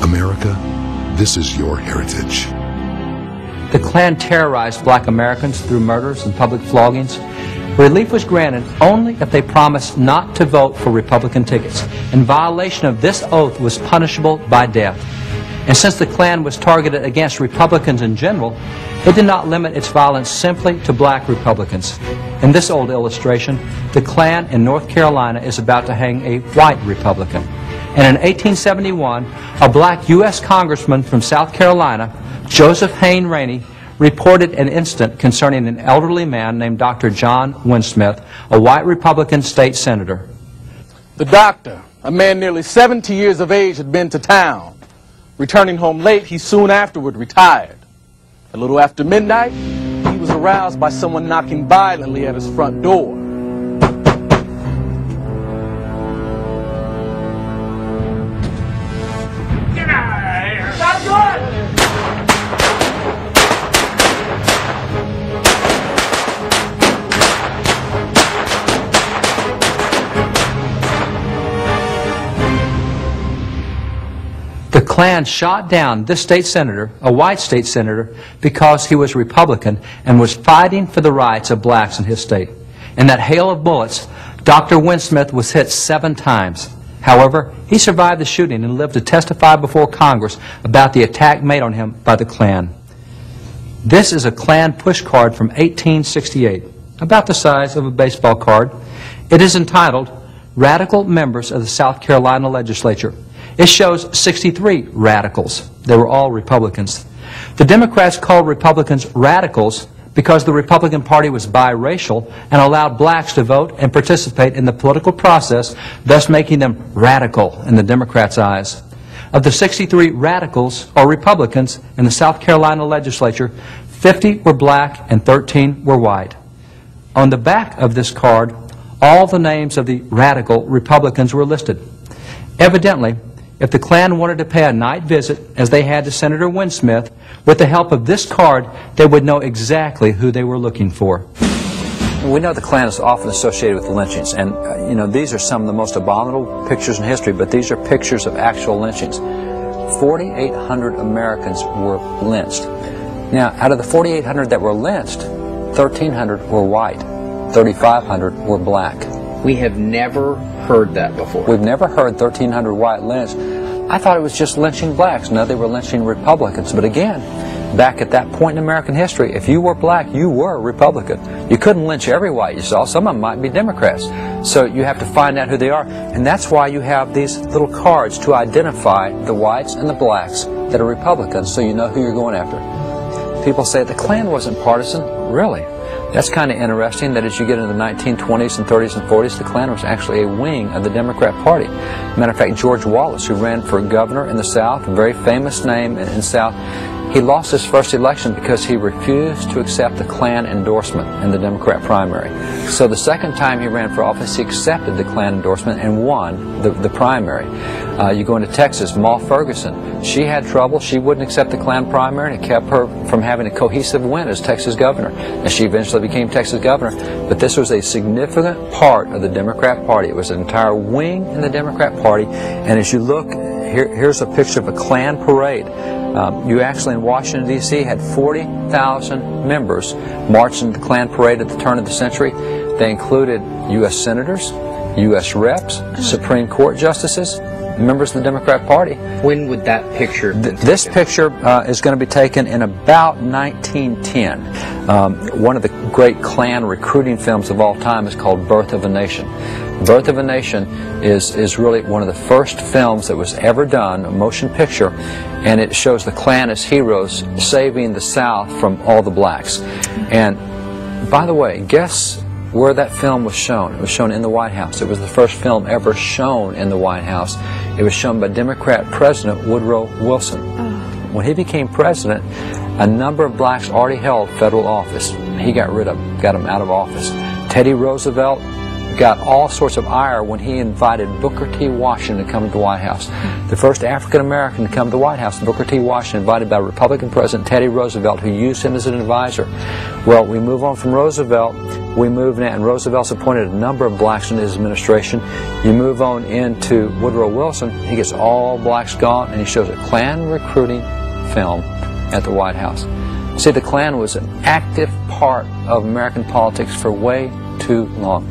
America, this is your heritage. The Klan terrorized black Americans through murders and public floggings. Relief was granted only if they promised not to vote for Republican tickets, and violation of this oath was punishable by death. And since the Klan was targeted against Republicans in general, it did not limit its violence simply to black Republicans. In this old illustration, the Klan in North Carolina is about to hang a white Republican. And in 1871, a black U.S. congressman from South Carolina, Joseph Hayne Rainey, reported an incident concerning an elderly man named Dr. John Winsmith, a white Republican state senator. The doctor, a man nearly 70 years of age, had been to town. Returning home late, he soon afterward retired. A little after midnight, he was aroused by someone knocking violently at his front door. Get out of here! Stop good! The Klan shot down this state senator, a white state senator, because he was Republican and was fighting for the rights of blacks in his state. In that hail of bullets, Dr. Winsmith was hit 7 times. However, he survived the shooting and lived to testify before Congress about the attack made on him by the Klan. This is a Klan push card from 1868, about the size of a baseball card. It is entitled, "Radical Members of the South Carolina Legislature." It shows 63 radicals. They were all Republicans. The Democrats called Republicans radicals because the Republican Party was biracial and allowed blacks to vote and participate in the political process, thus making them radical in the Democrats' eyes. Of the 63 radicals, or Republicans, in the South Carolina legislature, 50 were black and 13 were white. On the back of this card, all the names of the radical Republicans were listed. Evidently, if the Klan wanted to pay a night visit, as they had to Senator Winsmith, with the help of this card, they would know exactly who they were looking for. We know the Klan is often associated with lynchings, and these are some of the most abominable pictures in history, but these are pictures of actual lynchings. 4,800 Americans were lynched. Now, out of the 4,800 that were lynched, 1,300 were white, 3,500 were black. We have never heard that before. We've never heard 1,300 white lynched. I thought it was just lynching blacks. No, they were lynching Republicans. But again, back at that point in American history, if you were black, you were a Republican. You couldn't lynch every white you saw. Some of them might be Democrats. So you have to find out who they are. And that's why you have these little cards to identify the whites and the blacks that are Republicans, so you know who you're going after. People say the Klan wasn't partisan. Really? That's kind of interesting that as you get into the 1920s and 30s and 40s, the Klan was actually a wing of the Democrat Party. Matter of fact, George Wallace, who ran for governor in the South, a very famous name in the South, he lost his first election because he refused to accept the Klan endorsement in the Democrat primary. So the second time he ran for office, he accepted the Klan endorsement and won the primary. You go into Texas, Ma Ferguson, she had trouble. She wouldn't accept the Klan primary, and it kept her from having a cohesive win as Texas governor. And she eventually became Texas governor. But this was a significant part of the Democrat Party. It was an entire wing in the Democrat Party. And as you look, here's a picture of a Klan parade. You actually in Washington, D.C. had 40,000 members marching the Klan parade at the turn of the century. They included U.S. senators, U.S. reps, Supreme Court justices, members of the Democrat Party. When would that picture be taken? This picture is going to be taken in about 1910. One of the great Klan recruiting films of all time is called Birth of a Nation. Birth of a Nation is really one of the first films that was ever done, a motion picture, and it shows the Klan as heroes saving the South from all the blacks. And by the way, guess where that film was shown? It was shown in the White House. It was the first film ever shown in the White House. It was shown by Democrat President Woodrow Wilson. When he became president, a number of blacks already held federal office. He got rid of them, got them out of office. Teddy Roosevelt got all sorts of ire when he invited Booker T. Washington to come to the White House. The first African American to come to the White House, Booker T. Washington, invited by Republican President Teddy Roosevelt, who used him as an advisor. Well, we move on from Roosevelt. We move now, and Roosevelt's appointed a number of blacks in his administration. You move on into Woodrow Wilson. He gets all blacks gone, and he shows a Klan recruiting film at the White House. See, the Klan was an active part of American politics for way too long.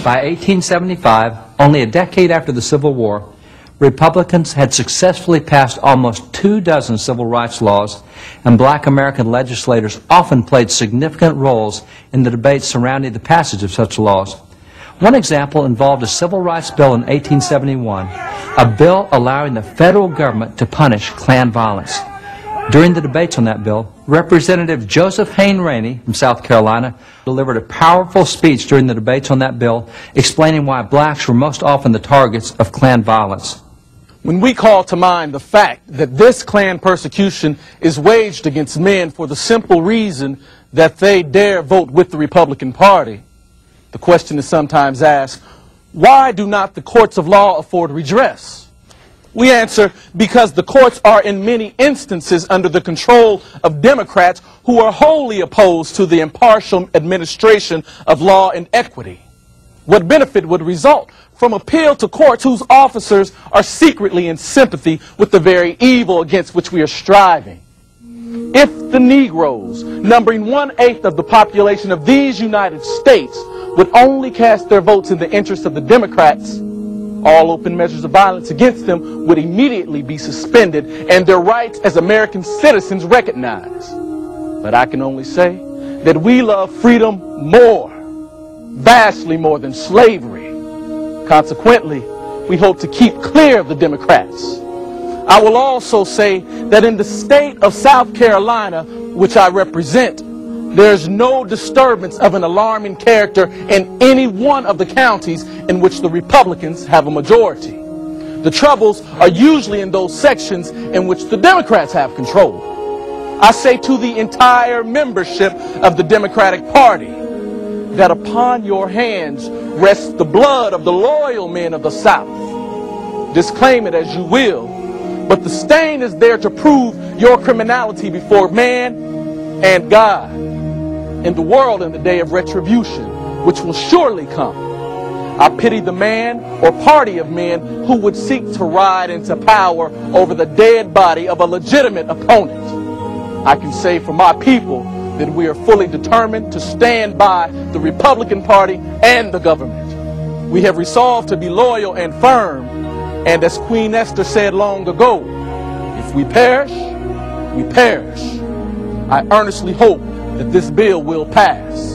By 1875, only a decade after the Civil War, Republicans had successfully passed almost 24 civil rights laws, and black American legislators often played significant roles in the debates surrounding the passage of such laws. One example involved a civil rights bill in 1871, a bill allowing the federal government to punish Klan violence. During the debates on that bill, Representative Joseph Hayne Rainey from South Carolina delivered a powerful speech during the debates on that bill, explaining why blacks were most often the targets of Klan violence. When we call to mind the fact that this Klan persecution is waged against men for the simple reason that they dare vote with the Republican Party, the question is sometimes asked, why do not the courts of law afford redress? We answer, because the courts are in many instances under the control of Democrats who are wholly opposed to the impartial administration of law and equity. What benefit would result from appeal to courts whose officers are secretly in sympathy with the very evil against which we are striving? If the Negroes, numbering 1/8 of the population of these United States, would only cast their votes in the interest of the Democrats, all open measures of violence against them would immediately be suspended and their rights as American citizens recognized. But I can only say that we love freedom more, vastly more than slavery. Consequently, we hope to keep clear of the Democrats. I will also say that in the state of South Carolina, which I represent, there's no disturbance of an alarming character in any one of the counties in which the Republicans have a majority. The troubles are usually in those sections in which the Democrats have control. I say to the entire membership of the Democratic Party that upon your hands rests the blood of the loyal men of the South. Disclaim it as you will, but the stain is there to prove your criminality before man and God, in the world in the day of retribution, which will surely come. I pity the man or party of men who would seek to ride into power over the dead body of a legitimate opponent. I can say for my people that we are fully determined to stand by the Republican Party and the government. We have resolved to be loyal and firm, and as Queen Esther said long ago, if we perish, we perish. I earnestly hope that this bill will pass.